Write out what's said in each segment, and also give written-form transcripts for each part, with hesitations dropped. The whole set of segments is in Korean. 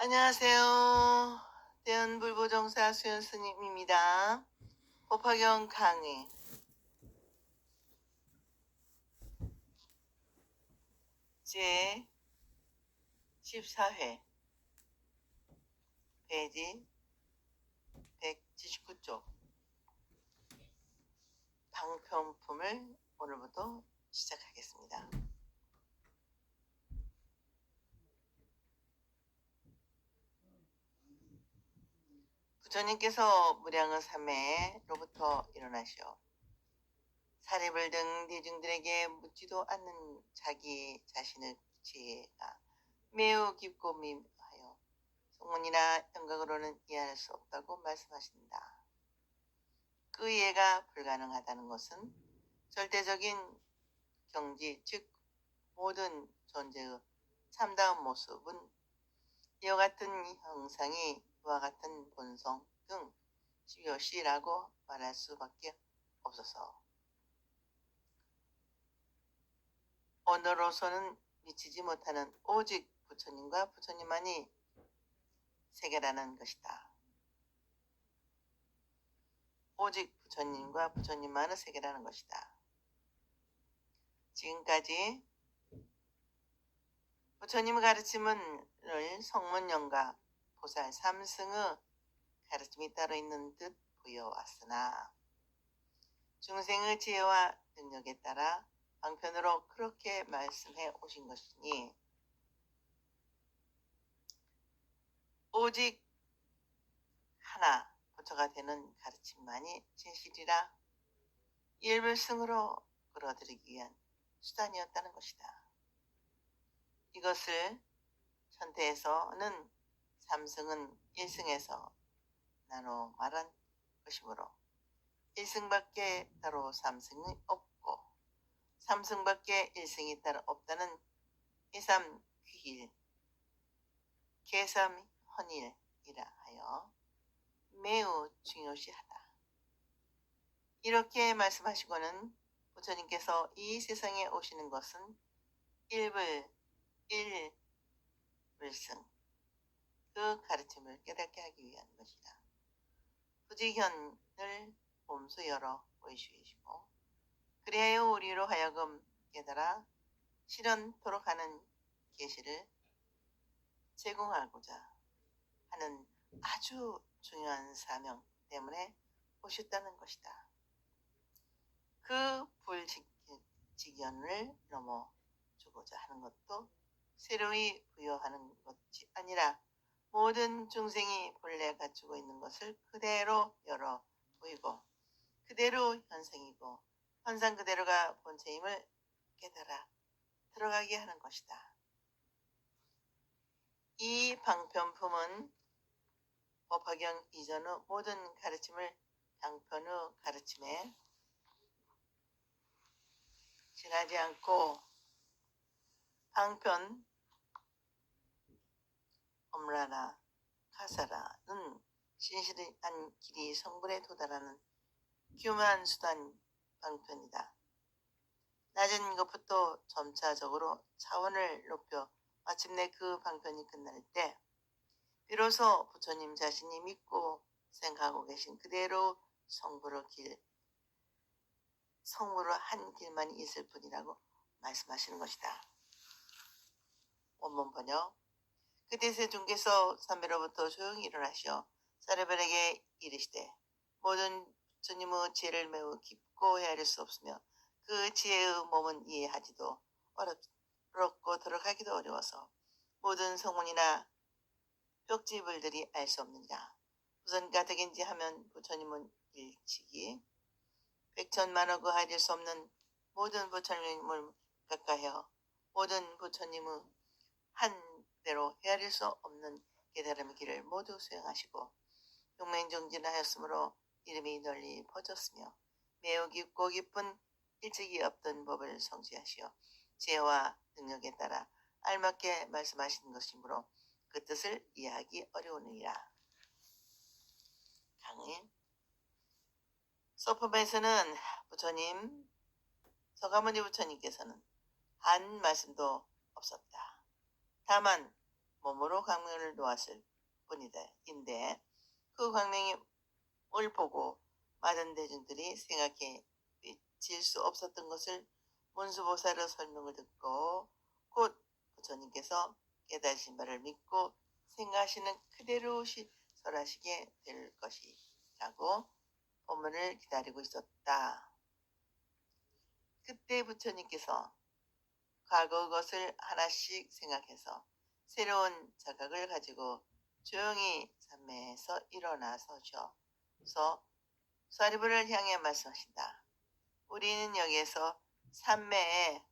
안녕하세요. 대연불보정사 수연 스님입니다. 법화경 강의 제 14회 페이지 179쪽 방편품을 오늘부터 시작하겠습니다. 부처님께서 무량의 삼매로부터 일어나시어 사리불 등 대중들에게 묻지도 않는 자기 자신의 지혜가 매우 깊고 미하여 성문이나 영각으로는 이해할 수 없다고 말씀하신다. 그 이해가 불가능하다는 것은 절대적인 경지, 즉 모든 존재의 참다운 모습은 이와 같은 형상이 이와 같은 본성 등 시효시라고 말할 수밖에 없어서 언어로서는 미치지 못하는 오직 부처님과 부처님만이 세계라는 것이다. 오직 부처님과 부처님만의 세계라는 것이다. 지금까지 부처님의 가르침을 성문영각 보살 삼승의 가르침이 따로 있는 듯 보여왔으나 중생의 지혜와 능력에 따라 방편으로 그렇게 말씀해 오신 것이니 오직 하나 부처가 되는 가르침만이 진실이라 일불승으로 끌어들이기 위한 수단이었다는 것이다. 이것을 천태에서는 삼승은 일승에서 나눠 말한 것이므로 일승밖에 따로 삼승이 없고 삼승밖에 일승이 따로 없다는 이삼귀일 계삼헌일이라 하여 매우 중요시하다. 이렇게 말씀하시고는 부처님께서 이 세상에 오시는 것은 일불승 그 가르침을 깨닫게 하기 위한 것이다. 부지현을 몸소 열어 보이시고 그리하여 우리로 하여금 깨달아 실현토록 하는 계시를 제공하고자 하는 아주 중요한 사명 때문에 오셨다는 것이다. 그 불직연을 넘어주고자 하는 것도 새로이 부여하는 것이 아니라 모든 중생이 본래 갖추고 있는 것을 그대로 열어 보이고 그대로 현생이고 현상 그대로가 본체임을 깨달아 들어가게 하는 것이다. 이 방편품은 법화경 이전의 모든 가르침을 양편의 가르침에 지나지 않고 방편 엄라나 가사라는 신실한 길이 성불에 도달하는 교묘한 수단 방편이다. 낮은 것부터 점차적으로 차원을 높여 마침내 그 방편이 끝날 때 비로소 부처님 자신이 믿고 생각하고 계신 그대로 성불의 한 길만이 있을 뿐이라고 말씀하시는 것이다. 원문 번역. 그때 세존께서 삼매로부터 조용히 일어나시어 사르벨에게 이르시되 모든 부처님의 지혜를 매우 깊고 헤아릴 수 없으며 그 지혜의 몸은 이해하기도 어렵고 들어가기도 어려워서 모든 성문이나 벽지불들이 알 수 없느니라. 우선 가득인지 하면 부처님은 일치기 백천만억 헤아릴 수 없는 모든 부처님을 가까이하여 모든 부처님의 한대로 헤아릴 수 없는 깨달음의 길을 모두 수행하시고 용맹정진하였으므로 이름이 널리 퍼졌으며 매우 깊고 깊은 일찍이 없던 법을 성취하시어 지혜와 능력에 따라 알맞게 말씀하시는 것이므로 그 뜻을 이해하기 어려우니라. 강의 서품에서는 부처님 서가모니 부처님께서는 한 말씀도 없었다. 다만 몸으로 광명을 놓았을 뿐이다. 인데 그 광명을 보고 많은 대중들이 생각해 질 수 없었던 것을 문수보살의 설명을 듣고 곧 부처님께서 깨달으신 바를 믿고 생각하시는 그대로 설하시게 될 것이라고 본문을 기다리고 있었다. 그때 부처님께서 과거 것을 하나씩 생각해서 새로운 자각을 가지고 조용히 삼매에서 일어나 서셔서 사리부를 향해 말씀하신다. 우리는 여기에서 삼매의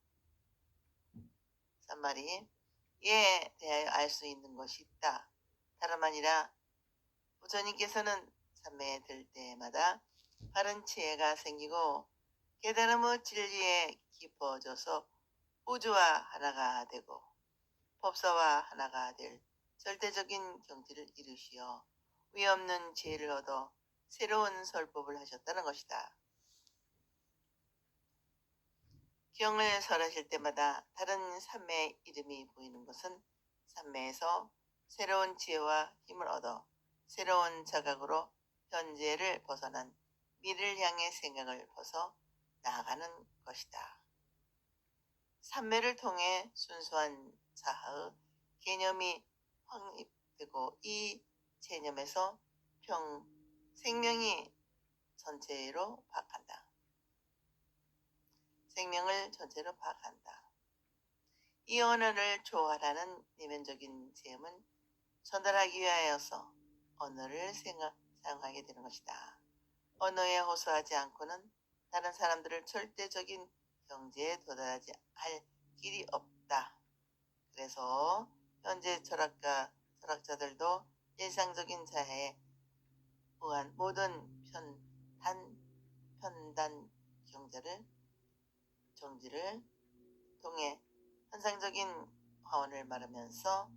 산말이 에 대하여 알 수 있는 것이 있다. 다름 아니라 부처님께서는 삼매에 들 때마다 바른 지혜가 생기고 깨달음의 진리에 깊어져서 우주와 하나가 되고 법사와 하나가 될 절대적인 경지를 이루시어 위없는 지혜를 얻어 새로운 설법을 하셨다는 것이다. 경을 설하실 때마다 다른 삼매의 이름이 보이는 것은 삼매에서 새로운 지혜와 힘을 얻어 새로운 자각으로 현재를 벗어난 미래를 향해 생각을 벗어 나아가는 것이다. 삼매를 통해 순수한 자아의 개념이 확립되고 이 개념에서 생명이 전체로 파악한다. 생명을 전체로 파악한다. 이 언어를 조화라는 내면적인 제음은 전달하기 위하여서 언어를 사용하게 되는 것이다. 언어에 호소하지 않고는 다른 사람들을 절대적인 경지에 도달하지 할 길이 없다. 그래서 현재 철학자들도 일상적인 자해에 의한 모든 편단 정지를 통해 현상적인 화원을 말하면서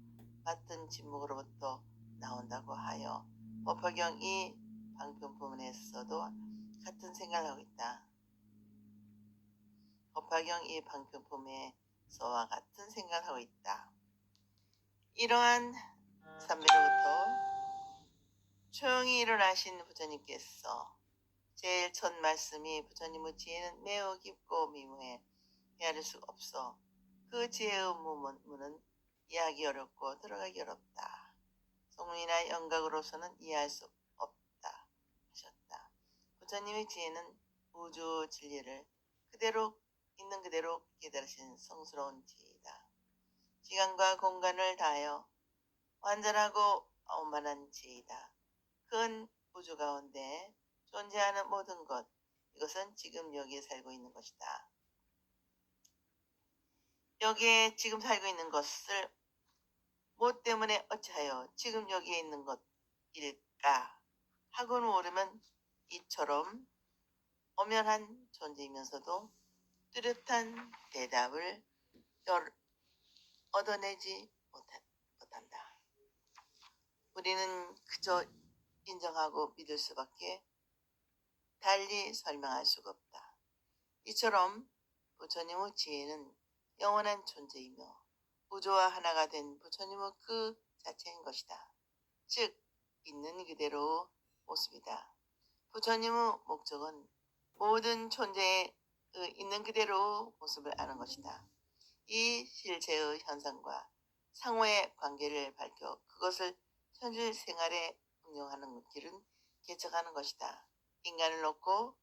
맡은 침묵으로부터 나온다고 하여 법화경 이 방편 부문에서도 같은 생각을 하고 있다. 법화경 이 방편 부문에서와 같은 생각을 하고 있다. 이러한 삼매로부터 조용히 일어나신 부처님께서 제일 첫 말씀이 부처님의 지혜는 매우 깊고 미무해 헤아릴 수 없어 그 지혜의 문은 이해하기 어렵고 들어가기 어렵다. 성문이나 영각으로서는 이해할 수 없다 하셨다. 부처님의 지혜는 우주 진리를 있는 그대로 깨달으신 성스러운 지혜이다. 시간과 공간을 다하여 완전하고 원만한 지혜이다. 큰 우주 가운데 존재하는 모든 것, 이것은 지금 여기에 살고 있는 것이다. 여기에 지금 살고 있는 것을 뭐 때문에 어찌하여 지금 여기에 있는 것일까 하고는 모르면 이처럼 엄연한 존재이면서도 뚜렷한 대답을 얻어내지 못한다. 우리는 그저 인정하고 믿을 수밖에 달리 설명할 수가 없다. 이처럼 부처님의 지혜는 영원한 존재이며 우주와 하나가 된 부처님의 그 자체인 것이다. 즉 있는 그대로 모습이다. 부처님의 목적은 모든 존재의 있는 그대로 모습을 아는 것이다. 이 실체의 현상과 상호의 관계를 밝혀 그것을 현실 생활에 응용하는 길은 개척하는 것이다. 인간을 놓고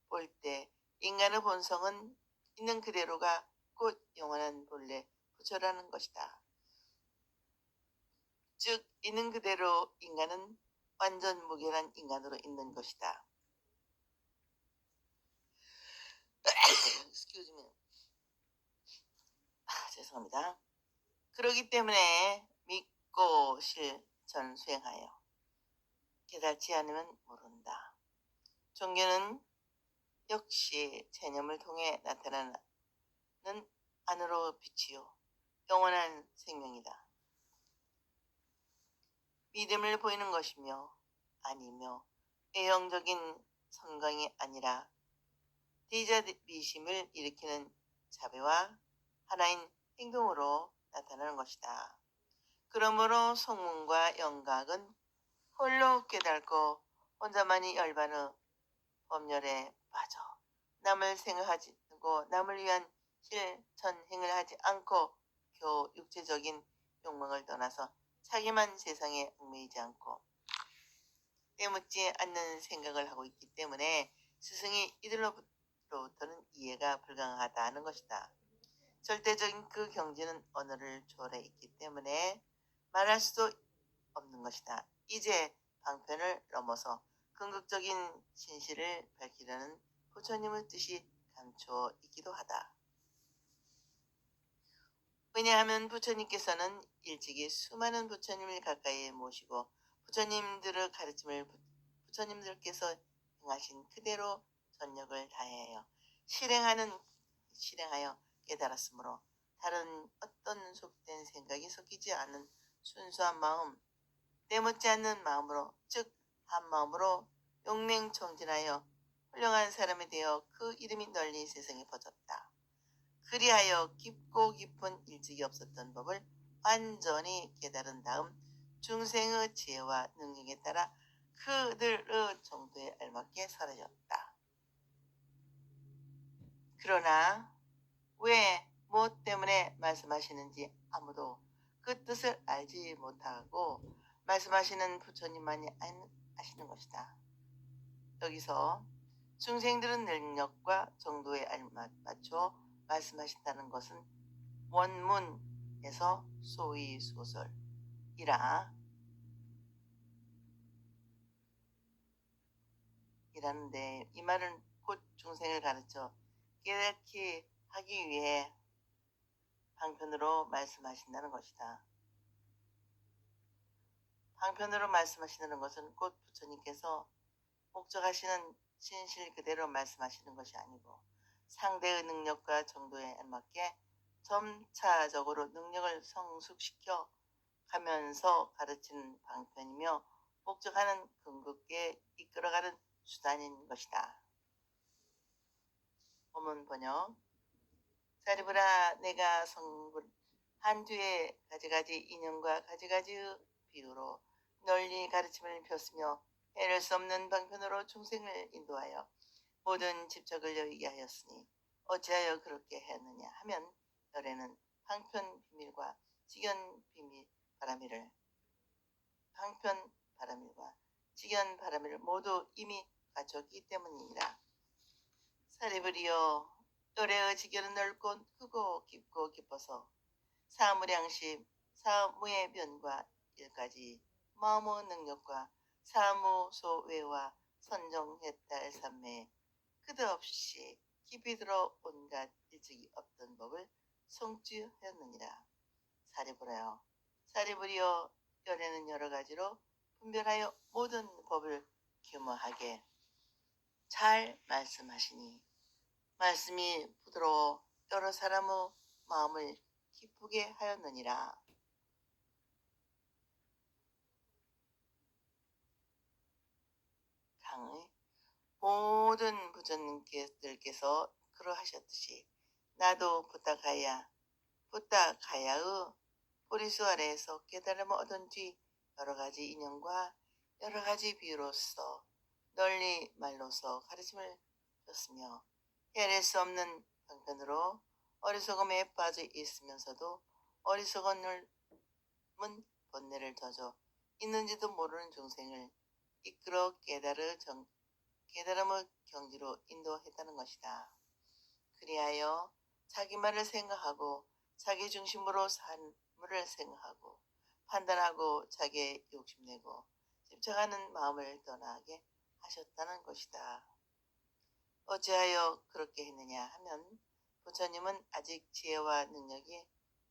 볼 때 인간의 본성은 있는 그대로가 곧 영원한 본래 부처라는 것이다. 즉 있는 그대로 인간은 완전 무결한 인간으로 있는 것이다. Excuse me. 죄송합니다. 그러기 때문에 믿고 실천 수행하여 깨닫지 않으면 모른다. 종교는 역시 체념을 통해 나타나는 안으로 빛이요 영원한 생명이다. 믿음을 보이는 것이며 아니며 외형적인 선광이 아니라 대자비심을 일으키는 자비와 하나인 행동으로 나타나는 것이다. 그러므로 성문과 영각은 홀로 깨닫고 혼자만이 열반의 법렬에 빠져 남을 생각하고 남을 위한 실천행을 하지 않고 겨우 육체적인 욕망을 떠나서 자기만 세상에 얽매이지 않고 때묻지 않는 생각을 하고 있기 때문에 스승이 이들로부터는 이해가 불가능하다는 것이다. 절대적인 그 경지는 언어를 초월해 있기 때문에 말할 수도 없는 것이다. 이제 방편을 넘어서 궁극적인 진실을 밝히려는 부처님의 뜻이 감추어 있기도 하다. 왜냐하면 부처님께서는 일찍이 수많은 부처님을 가까이에 모시고 부처님들의 가르침을 부처님들께서 행하신 그대로 전력을 다하여 실행하여 깨달았으므로 다른 어떤 속된 생각이 섞이지 않은 순수한 마음, 때묻지 않는 마음으로, 즉 한 마음으로 용맹청진하여 훌륭한 사람이 되어 그 이름이 널리 세상에 퍼졌다. 그리하여 깊고 깊은 일찍이 없었던 법을 완전히 깨달은 다음 중생의 지혜와 능력에 따라 그들의 정도에 알맞게 사라졌다. 그러나 왜, 뭐 때문에 말씀하시는지 아무도 그 뜻을 알지 못하고 말씀하시는 부처님만이 아시는 것이다. 여기서 중생들은 능력과 정도에 맞춰 말씀하신다는 것은 원문에서 소위 소설이라 이라는데 이 말은 곧 중생을 가르쳐 깨닫게 하기 위해 방편으로 말씀하신다는 것이다. 방편으로 말씀하시는 것은 곧 부처님께서 목적하시는 진실 그대로 말씀하시는 것이 아니고 상대의 능력과 정도에 알맞게 점차적으로 능력을 성숙시켜 가면서 가르치는 방편이며 목적하는 궁극에 이끌어가는 수단인 것이다. 본문 번역. 사리부라, 내가 성분 한두의 가지가지 인연과 가지가지의 비유로 널리 가르침을 폈으며 해낼 수 없는 방편으로 중생을 인도하여 모든 집착을 여의게 하였으니 어찌하여 그렇게 했느냐 하면 열에는 방편 비밀과 직연 비밀 바라미를 방편 바라밀과 직연 바라미를 모두 이미 갖췄기 때문이니라. 사리부리여, 열의 직연은 넓고 크고 깊고 깊어서 사무량심, 사무의 변과 일까지 마음의 능력과 사무소외와 선정했달 삼매에 끝없이 깊이 들어 온갖 일찍이 없던 법을 성취하였느니라. 사리부라여, 사리부리여, 열에는 여러 가지로 분별하여 모든 법을 규모하게 잘 말씀하시니 말씀이 부드러워 여러 사람의 마음을 기쁘게 하였느니라. 강의 모든 부처님들께서 그러하셨듯이 나도 부탁하야의 보리수 아래에서 깨달음을 얻은 뒤 여러 가지 인연과 여러 가지 비유로서 널리 말로서 가르침을 줬으며 헤아릴 수 없는 방편으로 어리석음에 빠져 있으면서도 어리석음은 번뇌를 져줘 있는지도 모르는 중생을 이끌어 깨달음의 경지로 인도했다는 것이다. 그리하여 자기만을 생각하고 자기 중심으로 삶을 생각하고 판단하고 자기의 욕심내고 집착하는 마음을 떠나게 하셨다는 것이다. 어찌하여 그렇게 했느냐 하면 부처님은 아직 지혜와 능력이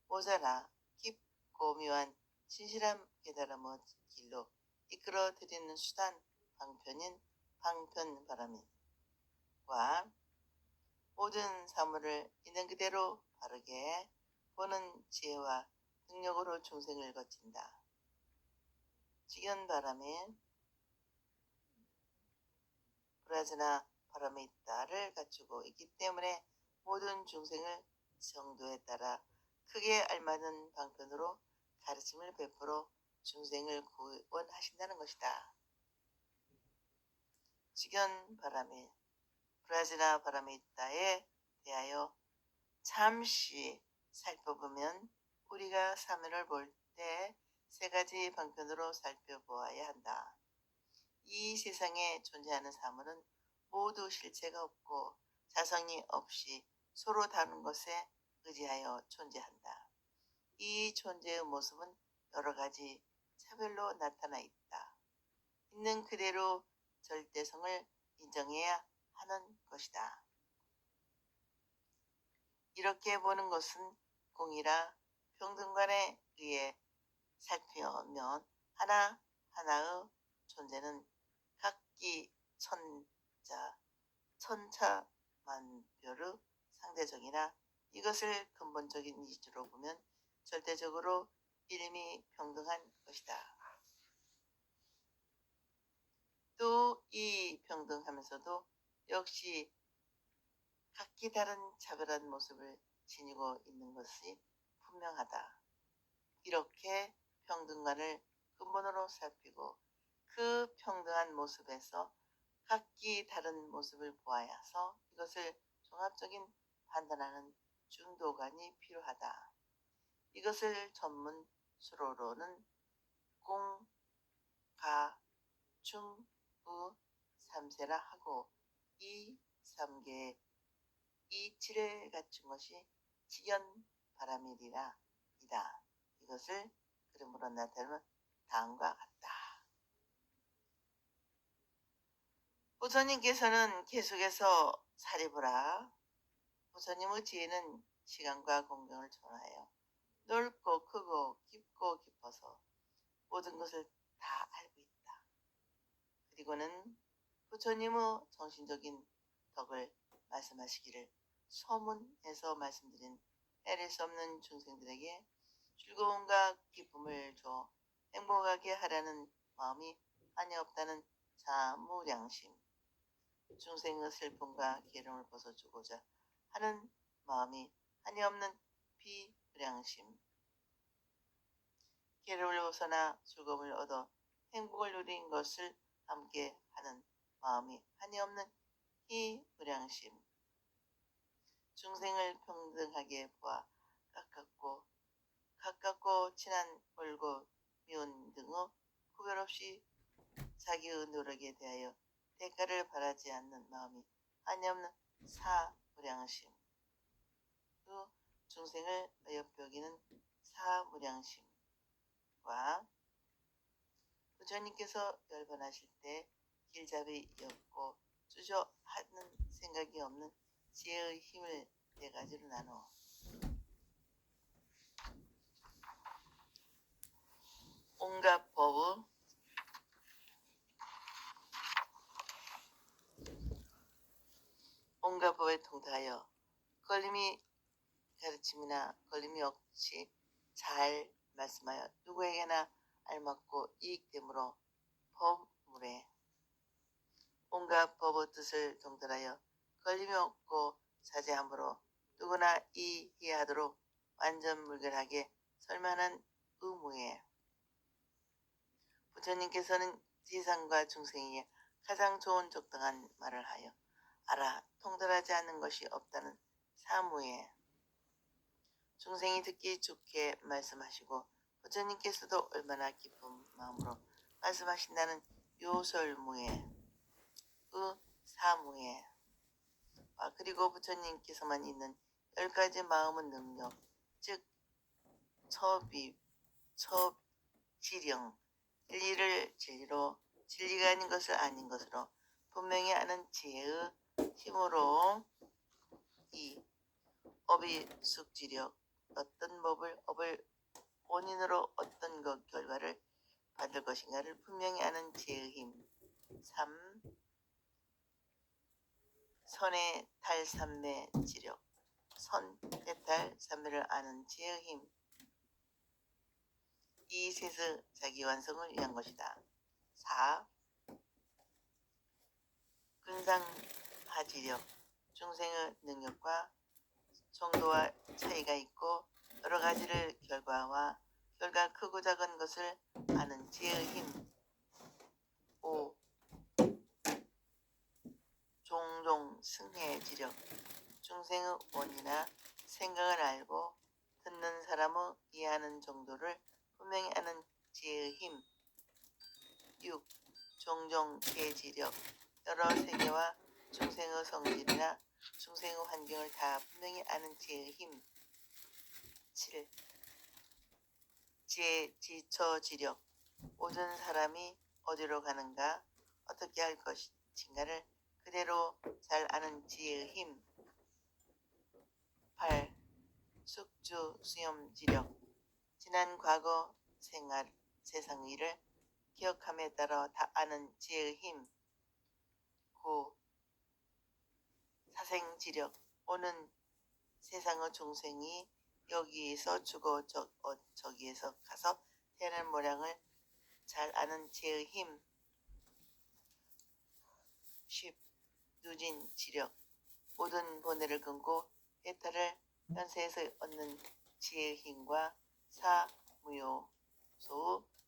모자라 깊고 묘한 진실한 깨달음의 길로 이끌어 드리는 수단 방편인 방편바라밀과 모든 사물을 있는 그대로 바르게 보는 지혜와 능력으로 중생을 거친다. 직연바라밀 브라자나 파라미타를 갖추고 있기 때문에 모든 중생을 정도에 따라 크게 알맞은 방편으로 가르침을 베풀어 중생을 구원하신다는 것이다. 직연 바라밀 브라지라 바라미다에 대하여 잠시 살펴보면 우리가 사면을 볼 때 세 가지 방편으로 살펴보아야 한다. 이 세상에 존재하는 사물은 모두 실체가 없고 자성이 없이 서로 다른 것에 의지하여 존재한다. 이 존재의 모습은 여러 가지 차별로 나타나 있다. 있는 그대로 절대성을 인정해야 하는 것이다. 이렇게 보는 것은 공이라 평등관에 의해 살펴면 하나하나의 존재는 각기 천차만별의 상대적이나 이것을 근본적인 이치로 보면 절대적으로 일미평등한 것이다. 또 이 평등하면서도 역시 각기 다른 차별한 모습을 지니고 있는 것이 분명하다. 이렇게 평등관을 근본으로 살피고 그 평등한 모습에서 각기 다른 모습을 보아야서 이것을 종합적인 판단하는 중도관이 필요하다. 이것을 전문 수로로는 공, 가, 중, 우, 삼세라 하고 이 삼계의 이치를 갖춘 것이 직연 바라밀이라 이다. 이것을 그림으로 나타내면 다음과 같다. 부처님께서는 계속해서 사리부라 부처님의 지혜는 시간과 공경을 초월하여 넓고 크고 깊고 깊어서 모든 것을 다 알고 있다. 그리고는 부처님의 정신적인 덕을 말씀하시기를 소문에서 말씀드린 헤아릴 수 없는 중생들에게 즐거움과 기쁨을 줘 행복하게 하라는 마음이 한이 없다는 자무량심, 중생의 슬픔과 괴로움을 벗어주고자 하는 마음이 한이 없는 비량심, 괴로움을 벗어나 즐거움을 얻어 행복을 누린 것을 함께 하는 마음이 한이 없는 희무량심, 중생을 평등하게 보아 가깝고 친한 멀고 미운 등의 구별 없이 자기의 노력에 대하여 대가를 바라지 않는 마음이 한이 없는 사무량심, 또 중생을 어여삐 여기는 사무량심과 부처님께서 열반하실 때 길잡이 였고 주저하는 생각이 없는 지혜의 힘을 네 가지로 나누어 온갖 법에 통달하여 걸림이 가르침이나 걸림이 없이 잘 말씀하여 누구에게나 알맞고 이익되므로 법물에 온갖 법의 뜻을 통달하여 걸림이 없고 자제함으로 누구나 이해하도록 완전 물결하게 설명한 의무에 부처님께서는 지상과 중생에게 가장 좋은 적당한 말을 하여 알아 통달하지 않는 것이 없다는 사무에 중생이 듣기 좋게 말씀하시고 부처님께서도 얼마나 기쁜 마음으로 말씀하신다는 요설무에 사무에 그리고 부처님께서만 있는 10가지 마음의 능력, 즉 처지령, 진리를 진리로 진리가 아닌 것을 아닌 것으로 분명히 아는 지혜의 힘으로 이 업이 숙지력, 어떤 업을 원인으로 어떤 것 결과를 받을 것인가를 분명히 아는 지혜의 힘. 3. 선의 탈삼매 지력, 선, 대탈, 삼매를 아는 지혜의 힘. 이 셋의 자기 완성을 위한 것이다. 4. 근상하지력, 중생의 능력과 정도와 차이가 있고 여러 가지를 결과와 결과 것을 아는 지혜의 힘. 5. 종종 승해지력. 중생의 원이나 생각을 알고 듣는 사람의 이해하는 정도를 분명히 아는 지혜의 힘. 6. 종종 개지력. 여러 세계와 중생의 성질이나 중생의 환경을 다 분명히 아는 지혜의 힘. 7. 지처지력. 모든 사람이 어디로 가는가, 어떻게 할 것인가를 그대로 잘 아는 지혜의 힘. 8. 숙주수염지력. 지난 과거 생활, 세상 일을 기억함에 따라 다 아는 지혜의 힘. 9. 사생지력. 오는 세상의 중생이 여기에서 죽어 저기에서 가서 태어난 모양을 잘 아는 지혜의 힘. 10. 누진지력. 모든 번뇌를 끊고 해탈을 현세에서 얻는 지혜의 힘과 사무효소,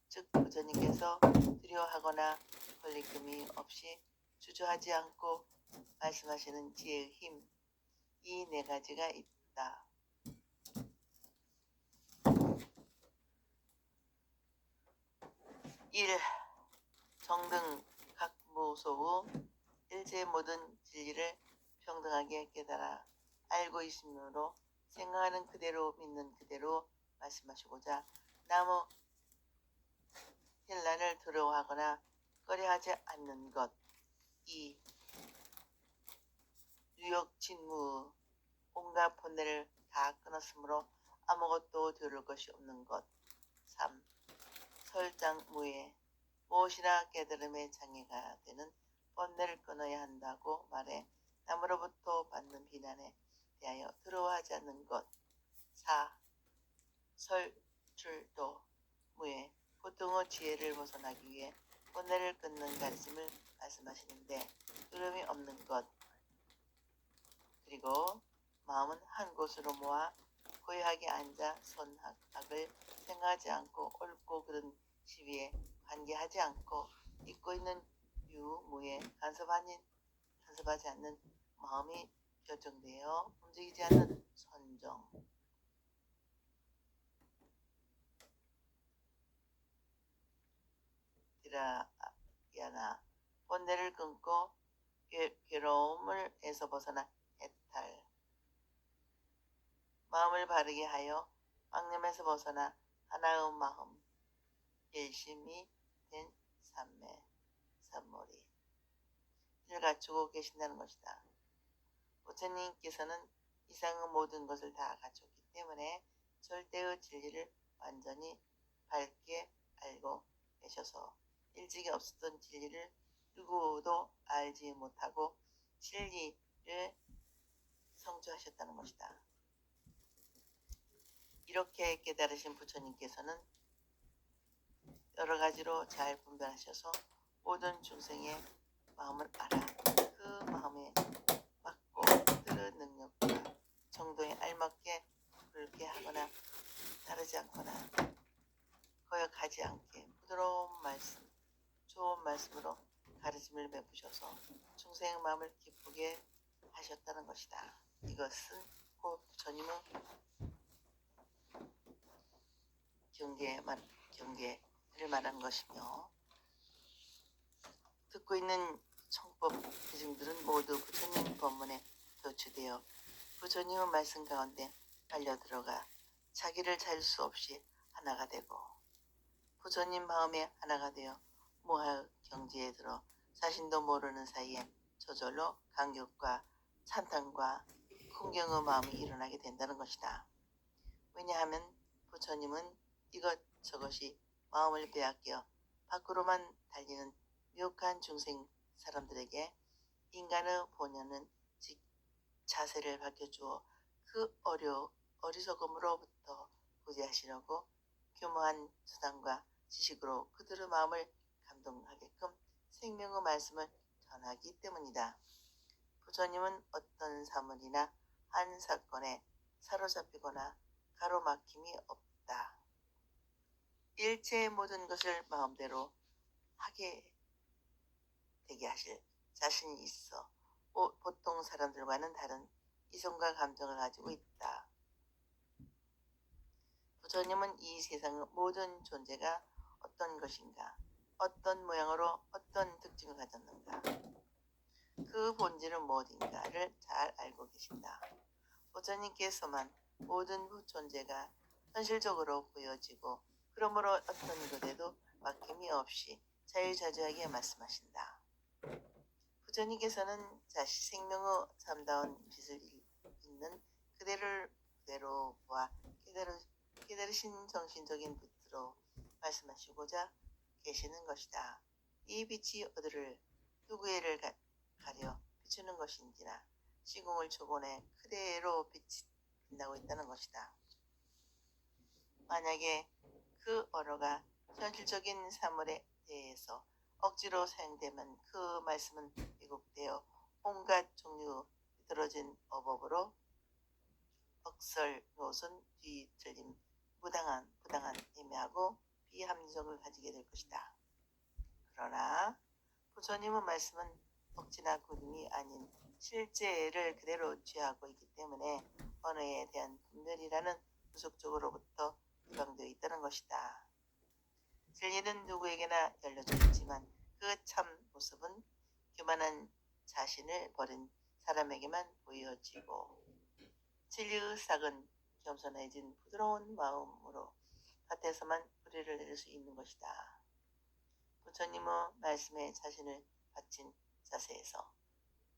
즉 부처님께서 두려워하거나 걸림금이 없이 주저하지 않고 말씀하시는 지혜의 힘. 이 네 가지가 있다. 1. 정등 각무소의 일체 모든 진리를 평등하게 깨달아 알고 있으므로 생각하는 그대로 믿는 그대로 말씀하시고자 남의 힐난을 두려워하거나 꺼려하지 않는 것. 2. 유욕진무 온갖 번뇌를 다 끊었으므로 아무것도 들을 것이 없는 것. 3. 설장무예 무엇이나 깨달음의 장애가 되는 번뇌를 끊어야 한다고 말해 남으로부터 받는 비난에 대하여 두려워하지 않는 것. 4. 설출도 무예 보통의 지혜를 벗어나기 위해 번뇌를 끊는 가르침을 말씀하시는데 두려움이 없는 것. 그리고 마음은 한 곳으로 모아 고요하게 앉아 선악을 생각하지 않고 옳고 그른 시비에 관계하지 않고 잊고 있는 유무에 간섭하지 않는 마음이 결정되어 움직이지 않는 선정. 디라야나 번뇌를 끊고 괴로움에서 벗어나 해탈. 마음을 바르게 하여 망념에서 벗어나 하나의 마음, 일심이 된 삼모리 를 갖추고 계신다는 것이다. 부처님께서는 이상의 모든 것을 다 갖췄기 때문에 절대의 진리를 완전히 밝게 알고 계셔서 일찍이 없었던 진리를 누구도 알지 못하고 진리를 성취하셨다는 것이다. 이렇게 깨달으신 부처님께서는 여러 가지로 잘 분별하셔서 모든 중생의 마음을 알아 그 마음에 맞고 들을 능력과 정도에 알맞게 그렇게 하거나 다르지 않거나 거역하지 않게 부드러운 말씀, 좋은 말씀으로 가르침을 베푸셔서 중생의 마음을 기쁘게 하셨다는 것이다. 이것은 곧 부처님의 경계를 말하는 것이며 듣고 있는 청법 대중들은 모두 부처님 법문에 도취되어 부처님의 말씀 가운데 빨려 들어가 자기를 자일 수 없이 하나가 되고 부처님 마음에 하나가 되어 무할 경지에 들어 자신도 모르는 사이에 저절로 감격과 찬탄과 풍경의 마음이 일어나게 된다는 것이다. 왜냐하면 부처님은 이것저것이 마음을 빼앗겨 밖으로만 달리는 미혹한 중생 사람들에게 인간의 본연은 즉 자세를 밝혀주어 그 어리석음으로부터 구제하시려고 교묘한 수단과 지식으로 그들의 마음을 감동하게끔 생명의 말씀을 전하기 때문이다. 부처님은 어떤 사물이나 한 사건에 사로잡히거나 가로막힘이 없다. 일체의 모든 것을 마음대로 하게 되게 하실 자신이 있어 보통 사람들과는 다른 이성과 감정을 가지고 있다. 부처님은 이 세상의 모든 존재가 어떤 것인가, 어떤 모양으로 어떤 특징을 가졌는가, 그 본질은 무엇인가를 잘 알고 계신다. 부처님께서만 모든 존재가 현실적으로 보여지고 그러므로 어떤 것에도 막힘이 없이 자유자재하게 말씀하신다. 부처님께서는 자신 생명의 참다운 빛을 있는 그대로 보아 깨달으신 정신적인 빛으로 말씀하시고자 계시는 것이다. 이 빛이 어디를 누구에를 가려 비추는 것인지나 시공을 초본해 그대로 빛이 빛나고 있다는 것이다. 만약에 그 언어가 현실적인 사물에 대해서 억지로 사용되면 그 말씀은 왜곡되어 온갖 종류 비뚤어진 어법으로 억설, 노선, 뒤틀림, 부당한, 애매하고 비합리성을 가지게 될 것이다. 그러나 부처님의 말씀은 억지나 구림이 아닌 실제를 그대로 취하고 있기 때문에 언어에 대한 분별이라는 구속적으로부터 해방되어 있다는 것이다. 진리는 누구에게나 열려져 있지만 그 참 모습은 교만한 자신을 버린 사람에게만 보여지고 진리의 싹은 겸손해진 부드러운 마음으로 밭에서만 뿌리를 내릴 수 있는 것이다. 부처님의 말씀에 자신을 바친 자세에서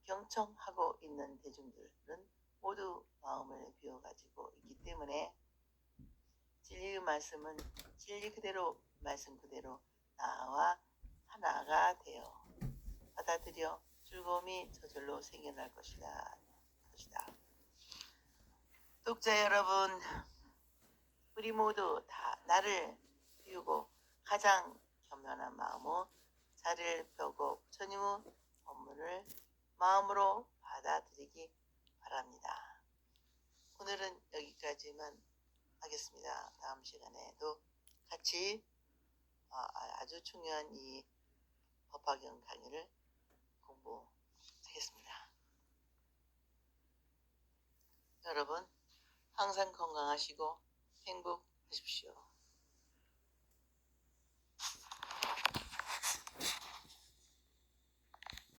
경청하고 있는 대중들은 모두 마음을 비워가지고 있기 때문에 진리의 말씀은 진리 그대로 말씀 그대로 나와 하나가 되어 받아들여 즐거움이 저절로 생겨날 것이다. 독자 여러분, 우리 모두 다 나를 비우고 가장 겸손한 마음으로 자리를 펴고 부처님의 법문을 마음으로 받아들이기 바랍니다. 오늘은 여기까지만 하겠습니다. 다음 시간에도 같이 아주 중요한 이 법화경 강의를 공부하겠습니다. 여러분 항상 건강하시고 행복하십시오.